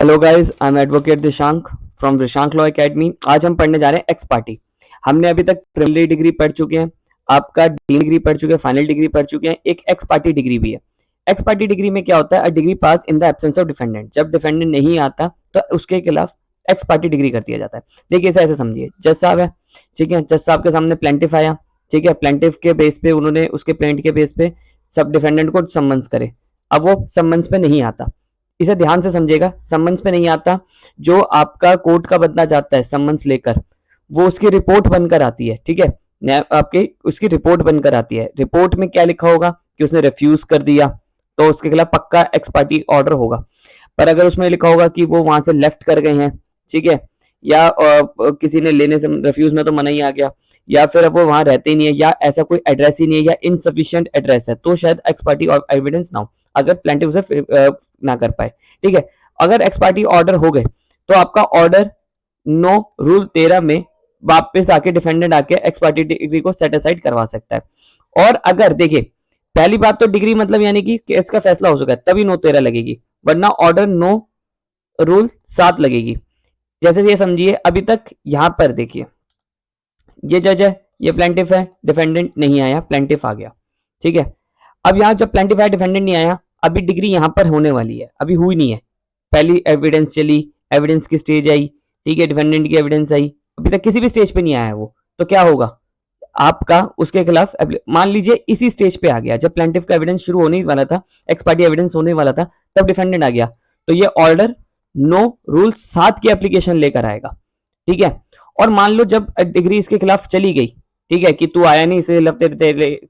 Hello guys, I am advocate Dishank from Dishank law academy. आज हम पढ़ने जा रहे हैं एक्स पार्टी। हमने अभी तक प्रिलिमिनरी डिग्री पढ़ चुके हैं, आपका डी डिग्री पढ़ चुके हैं, फाइनल डिग्री पढ़ चुके हैं, एक एक्स पार्टी डिग्री भी है। एक्स पार्टी डिग्री में क्या होता है? A degree pass in the absence of defendant. जब डिफेंडेंट नहीं आता तो उसके खिलाफ एक्स पार्टी डिग्री कर दिया जाता है। देखिए इसे ऐसे समझिए, जज साहब है, ठीक है, जज साहब के सामने प्लेंटिफ आया, ठीक है, प्लेंटिफ के बेस पे उन्होंने उसके प्लेंट के बेस पे सब डिफेंडेंट को सम्मन्स करे। अब वो सम्मन्स पे नहीं आता, इसे ध्यान से समझिएगा, सम्मन्स पे नहीं आता, जो आपका कोर्ट का बंदा जाता है सम्मन्स लेकर, वो उसकी रिपोर्ट बनकर आती है, ठीक है, आपकी उसकी रिपोर्ट बनकर आती है। रिपोर्ट में क्या लिखा होगा कि उसने रिफ्यूज कर दिया तो उसके खिलाफ पक्का एक्स पार्टी ऑर्डर होगा। पर अगर उसमें लिखा होगा कि वो वहां से लेफ्ट कर गए हैं, ठीक है, या किसी ने लेने से रिफ्यूज में तो मना ही आ गया, या फिर अब वो वहां रहते ही नहीं है, या ऐसा कोई एड्रेस ही नहीं है, या इनसफिशिएंट एड्रेस है, तो शायद एक्स पार्टी और एविडेंस ना हो, अगर प्लेंटिफ उसे ना कर पाए, ठीक है। अगर एक्स पार्टी ऑर्डर हो गए तो आपका ऑर्डर 9 रूल 13 में वापस आके डिफेंडेंट आके एक्स पार्टी डिग्री को सेट असाइड करवा सकता है। और अगर देखिए, पहली बात तो डिग्री मतलब यानी कि केस का फैसला हो चुका है तभी 9-13 लगेगी, वरना ऑर्डर 9 रूल 7 लगेगी। जैसे ये समझिए, अभी तक यहां पर देखिए, ये जज है, ये प्लेंटिफ है, डिफेंडेंट नहीं आया, प्लेंटिफ आ गया, ठीक है। अब यहाँ जब प्लेंटिफ आया, डिफेंडेंट नहीं आया, अभी डिग्री यहां पर होने वाली है, अभी हुई नहीं है। पहली एविडेंस चली, एविडेंस की स्टेज आई, ठीक है, डिफेंडेंट की एविडेंस आई, अभी तक किसी भी स्टेज पे नहीं आया वो, तो क्या होगा? आपका उसके खिलाफ मान लीजिए इसी स्टेज पे आ गया, जब प्लेंटिफ का एविडेंस शुरू होने वाला था, एक्स पार्टी एविडेंस होने वाला था, तब डिफेंडेंट आ गया, तो ये ऑर्डर 9 रूल 7 की एप्लीकेशन लेकर आएगा, ठीक है। और मान लो जब डिग्री इसके खिलाफ चली गई, ठीक है, कि तू आया नहीं, इसके खिलाफ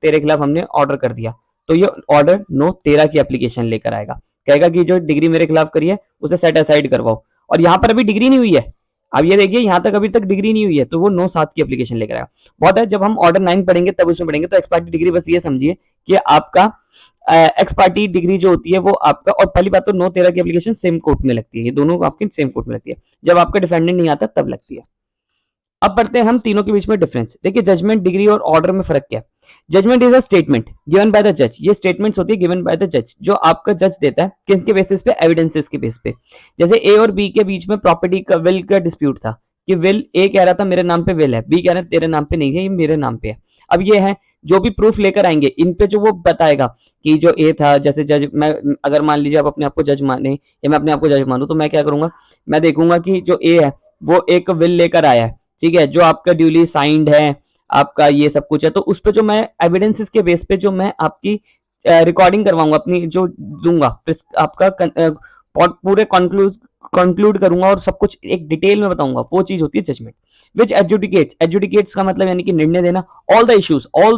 तेरे खिलाफ हमने ऑर्डर कर दिया, तो ये ऑर्डर 9-13 की एप्लीकेशन लेकर आएगा, कहेगा कि जो डिग्री मेरे खिलाफ करी है उसे सेट असाइड करवाओ। और यहां पर अभी डिग्री नहीं हुई है, अब ये देखिए यहां तक अभी तक डिग्री नहीं हुई है, तो वो 9-7 की एप्लीकेशन लेकर आएगा। बहुत है, जब हम ऑर्डर 9 पढ़ेंगे तब उसमें पढ़ेंगे। तो एक्स पार्टी डिग्री बस ये समझिए कि आपका एक्स पार्टी डिग्री जो होती है वो आपका, और पहली बात तो 9-13 की एप्लीकेशन सेम कोर्ट में लगती है, ये दोनों आपकी सेम कोर्ट में लगती है, जब आपका डिफेंडेंट नहीं आता तब लगती है। अब पढ़ते हैं हम तीनों के बीच में डिफरेंस। देखिए जजमेंट, डिग्री और ऑर्डर में फर्क क्या है। Judgement is a statement given by the जज, ये स्टेटमेंट्स होती है गिवन बाय द जज, जो आपका जज देता है किसके बेसिस पे? एविडेंसेस के बेस पे। जैसे ए और बी के बीच में प्रॉपर्टी का, विल का डिस्प्यूट था, कि विल, ए कह रहा था मेरे नाम पे विल है, बी कह रहा है तेरे नाम पे नहीं है, ये मेरे नाम पे है। अब ये है, जो भी प्रूफ लेकर आएंगे इन पे जो वो बताएगा कि जो ए था, जैसे जज, मैं अगर मान लीजिए आप अपने आप को जज माने या मैं अपने आप को जज मानूं, तो मैं क्या करूंगा, मैं देखूंगा कि जो ए है वो एक विल लेकर आया है, ठीक है, जो आपका ड्यूली साइंड है, आपका ये सब कुछ है, तो उस पे जो मैं एविडेंसेस के बेस पे जो मैं आपकी रिकॉर्डिंग करवाऊंगा अपनी, जो दूंगा आपका पूरे कंक्लूड करूंगा और सब कुछ एक डिटेल में बताऊंगा, वो चीज होती है जजमेंट। विच एडजुडिकेट्स, एडजुडिकेट्स का मतलब यानी कि निर्णय देना, ऑल द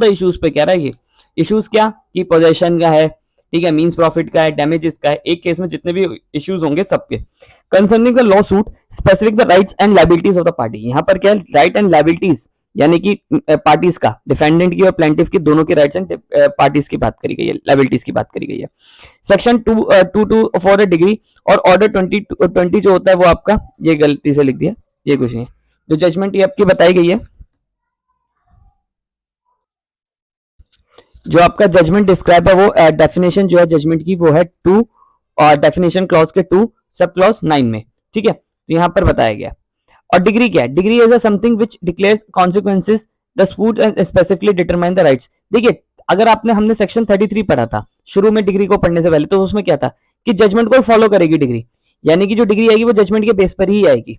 इश्यूज पे कह रहा है ये। इश्यूज क्या कि पोजेशन का है, ठीक है, मींस प्रॉफिट का है, डैमेजेस का है, एक केस में जितने भी इश्यूज होंगे सबके। Concerning the law suit specific the rights and liabilities of the party, यहाँ पर क्या है, राइट एंड लायबिलिटीज, यानी कि पार्टीज का, डिफेंडेंट की और प्लेंटिफ की, दोनों के राइट्स एंड पार्टीज की बात करी गई है, लायबिलिटीज की बात करी गई है। सेक्शन 2 फॉर अ डिग्री और ऑर्डर 20 जो होता है वो आपका, ये गलती से लिख दिया, ये कुछ नहीं है, जो जजमेंट ये आपकी बताई गई है, जो आपका जजमेंट डिस्क्राइब है, वो डेफिनेशन जो है जजमेंट की, वो है 2 और डेफिनेशन क्लॉज के 2 सब क्लॉज 9 में, ठीक है, तो यहां पर बताया गया। और डिग्री क्या है? Degree is a something which declares consequences the suit and specifically determine the rights. देखिए अगर आपने, हमने सेक्शन 33 पढ़ा था शुरू में डिग्री को पढ़ने से पहले, तो उसमें क्या था कि जजमेंट को फॉलो करेगी डिग्री, यानी कि जो डिग्री आएगी वो जजमेंट के बेस पर ही आएगी।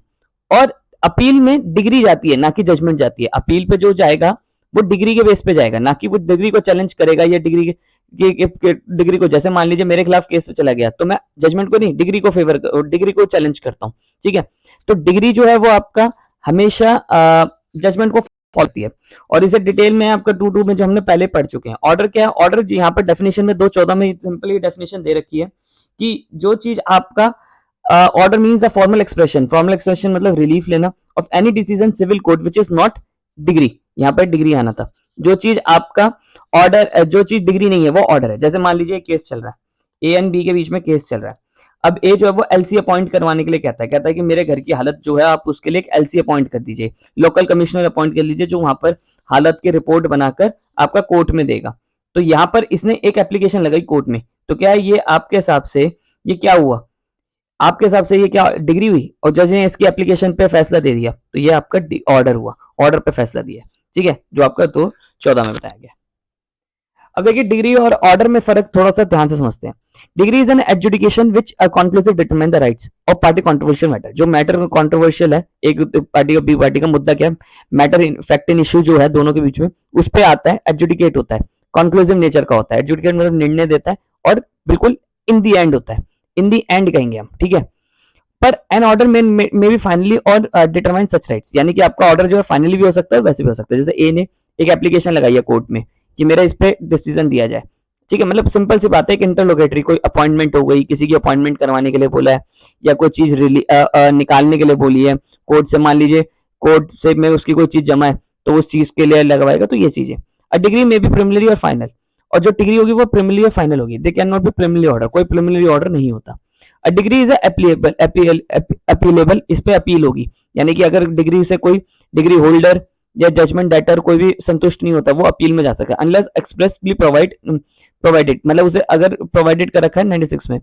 और अपील में डिग्री जाती है, ना कि जजमेंट जाती है। अपील पे जो जाएगा वो डिग्री के बेस पे जाएगा, ना कि वो डिग्री को चैलेंज करेगा, या डिग्री को, जैसे मान लीजिए मेरे खिलाफ केस चला गया, तो मैं जजमेंट को नहीं, डिग्री को डिग्री को चैलेंज करता हूँ, ठीक है। तो डिग्री जो है वो आपका हमेशा जजमेंट को फॉलो है। और इसे डिटेल में आपका 2 में जो हमने पहले पढ़ चुके हैं। ऑर्डर क्या है? ऑर्डर यहाँ पर डेफिनेशन में 2-14 में सिंपली डेफिनेशन दे रखी है कि जो चीज आपका, order means the formal expression, formal expression मतलब रिलीफ लेना of any decision civil court which is not decree, यहाँ पर डिग्री आना था। जो चीज आपका ऑर्डर, जो चीज डिग्री नहीं है वो ऑर्डर है। जैसे मान लीजिए केस चल रहा है, ए एंड बी के बीच में केस चल रहा है, अब ए जो है वो एलसी अपॉइंट करवाने के लिए कहता है कि मेरे घर की हालत जो है आप उसके लिए एक एलसी अपॉइंट कर दीजिए, लोकल कमिश्नर अपॉइंट कर लीजिए, जो वहां पर हालत की रिपोर्ट बनाकर आपका कोर्ट में देगा। तो यहाँ पर इसने एक एप्लीकेशन लगाई कोर्ट में, तो क्या ये आपके हिसाब से ये क्या हुआ? आपके हिसाब से ये क्या डिग्री हुई, और जज ने इसकी एप्लीकेशन पे फैसला दे दिया, तो ये आपका ऑर्डर हुआ, ऑर्डर पे फैसला दिया, ठीक है, जो आपका तो 14 में बताया गया। अब देखिए डिग्री और ऑर्डर में फर्क थोड़ा सा ध्यान से समझते हैं। Degree is an adjudication which conclusive determine the rights of party controversial matter. जो मैटर कंट्रोवर्शियल है, एक पार्टी और बी पार्टी का मुद्दा क्या है, matter in fact in issue जो है दोनों के बीच में, उस पे आता है, एडजुडिकेट होता है, कंक्लूसिव नेचर का होता है। एडजुडिकेट मतलब निर्णय देता है और बिल्कुल इन दी एंड होता है, इन दी एंड कहेंगे हम, ठीक है। पर एन ऑर्डर में बी फाइनली और डिटरमाइन सच राइट्स, यानी कि आपका ऑर्डर जो है फाइनली भी हो सकता है और वैसे भी हो सकता है। जैसे ए ने एक एप्लीकेशन लगाई है कोर्ट में कि मेरा इस पे डिसीजन दिया जाए, ठीक है, मतलब सिंपल सी बात है, एक इंटरलोकेटरी कोई अपॉइंटमेंट हो गई, किसी की अपॉइंटमेंट करवाने के लिए बोला है, या कोई चीज निकालने के लिए बोली है कोर्ट से, मान लीजिए कोर्ट से में उसकी कोई चीज जमा है तो उस चीज के लिए लगवाएगा, तो ये चीजें। अ डिग्री में भी प्रिमिनरी और फाइनल, और जो डिग्री होगी वो प्रिमिनरी और फाइनल होगी। They can not be preliminary order, कोई प्रिमिनरी ऑर्डर नहीं होता। अ डिग्री इज अपीलेबल, इस पे अपील होगी, यानी कि अगर डिग्री से कोई डिग्री होल्डर या जजमेंट डेटर कोई भी संतुष्ट नहीं होता, वो अपील में जा सकता है, अनलेस एक्सप्रेसली प्रोवाइडेड, मतलब उसे अगर प्रोवाइडेड कर रखा है 96 में।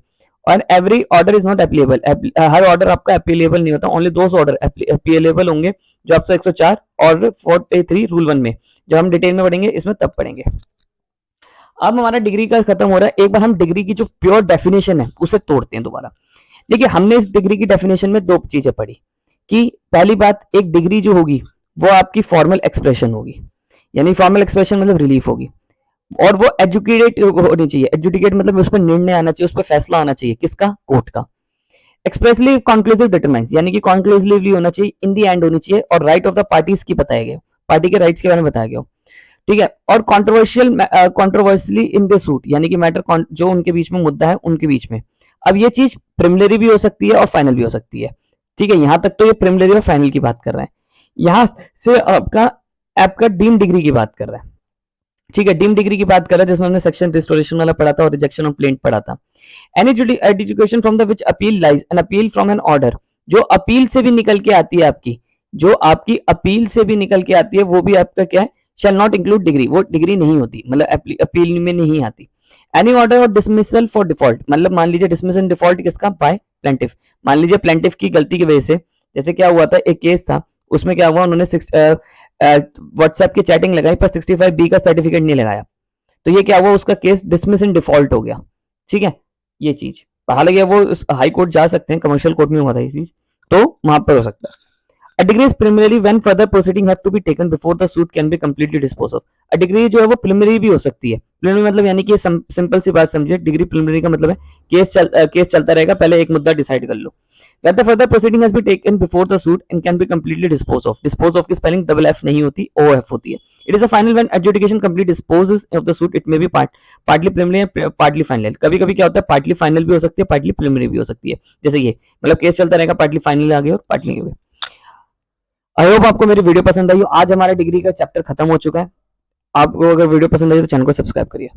और every order is not appealable, her order आपका अपीलेबल नहीं होता, ओनली दोज ऑर्डर अपीलेबल होंगे जो आपसे 104 और 43 रूल 1 में, जब हम डिटेल में पढ़ेंगे इसमें तब पढ़ेंगे। अब हमारा डिग्री का खत्म हो रहा है, एक बार हम डिग्री की जो प्योर डेफिनेशन है उसे तोड़ते हैं दोबारा। देखिए हमने इस डिग्री की डेफिनेशन में दो चीजें पढ़ी, कि पहली बात, एक डिग्री जो होगी वो आपकी फॉर्मल एक्सप्रेशन होगी, यानी फॉर्मल एक्सप्रेशन मतलब रिलीफ होगी, और वो एजुकेटेड होनी चाहिए। एजुकेटेड मतलब उस पर निर्णय आना चाहिए, उस पर फैसला आना चाहिए, किसका, कोर्ट का। एक्सप्रेसली कंक्लूसिव डिटरमाइंस, यानी कि कंक्लूसिवली होना चाहिए, इन दी एंड होनी चाहिए, और राइट ऑफ द पार्टीज की बताया गया, पार्टी के राइट्स के बारे में बताया गया, ठीक है। और कंट्रोवर्शियली इन द सूट, यानी कि मैटर जो उनके बीच में मुद्दा है उनके बीच में। अब ये चीज प्रिमिनरी भी हो सकती है और फाइनल भी हो सकती है, ठीक है। यहां तक तो ये प्रिमिनरी और फाइनल की बात कर रहे हैं, यहां से आपका आपका डीम डिग्री की बात कर रहा है, ठीक है। डीम डिग्री की बात कर रहा है जिसमें हमने सेक्शन रिस्टोरेशन वाला पढ़ा था और रिजेक्शन ऑफ प्लेंट पढ़ा था। Any education from the which appeal lies, an appeal from an order, जो अपील से भी निकल के आती है आपकी, जो आपकी अपील से भी निकल के आती है वो भी आपका क्या है, शैल नॉट इंक्लूड डिग्री, वो डिग्री नहीं होती, मतलब अपील में नहीं आती। एनी ऑर्डर और डिसमिसल फॉर डिफॉल्ट, मतलब मान लीजिए डिसमिसल डिफॉल्ट किसका, बाय प्लेंटिफ। मान लीजिए प्लेंटिफ की गलती की वजह से, जैसे क्या हुआ था, एक केस था उसमें क्या हुआ, उन्होंने व्हाट्सएप की चैटिंग लगाई पर 65B का सर्टिफिकेट नहीं लगाया, तो ये क्या हुआ, उसका केस डिसमिस इन डिफॉल्ट हो गया, ठीक है। ये चीज हालांकि वो हाई कोर्ट जा सकते हैं, कमर्शियल कोर्ट में हुआ था ये चीज, तो वहां पर हो सकता है। A degree is preliminary when further proceeding have to be taken before the suit can be completely disposed of. A degree जो है वो preliminary भी हो सकती है। preliminary मतलब यानी कि सिंपल सी बात समझिए, डिग्री preliminary का मतलब है केस चलता रहेगा, पहले एक मुद्दा डिसाइड कर लो। When the further proceeding has been taken before the suit and can be completely disposed of. Dispose of की spelling double F नहीं होती, OF होती है। It is a final when adjudication completely disposes of the suit. It may be partly preliminary, partly final. कभी कभी क्या होता है, partly final भी हो सकती है, partly preliminary भी हो सकती है। जैसे ये मतलब केस चलता रहेगा, partly final आ गया और partly नहीं हुए। आई होप आपको मेरी वीडियो पसंद आई हो। आज हमारा डिग्री का चैप्टर खत्म हो चुका है। आपको अगर वीडियो पसंद आई तो चैनल को सब्सक्राइब करिए।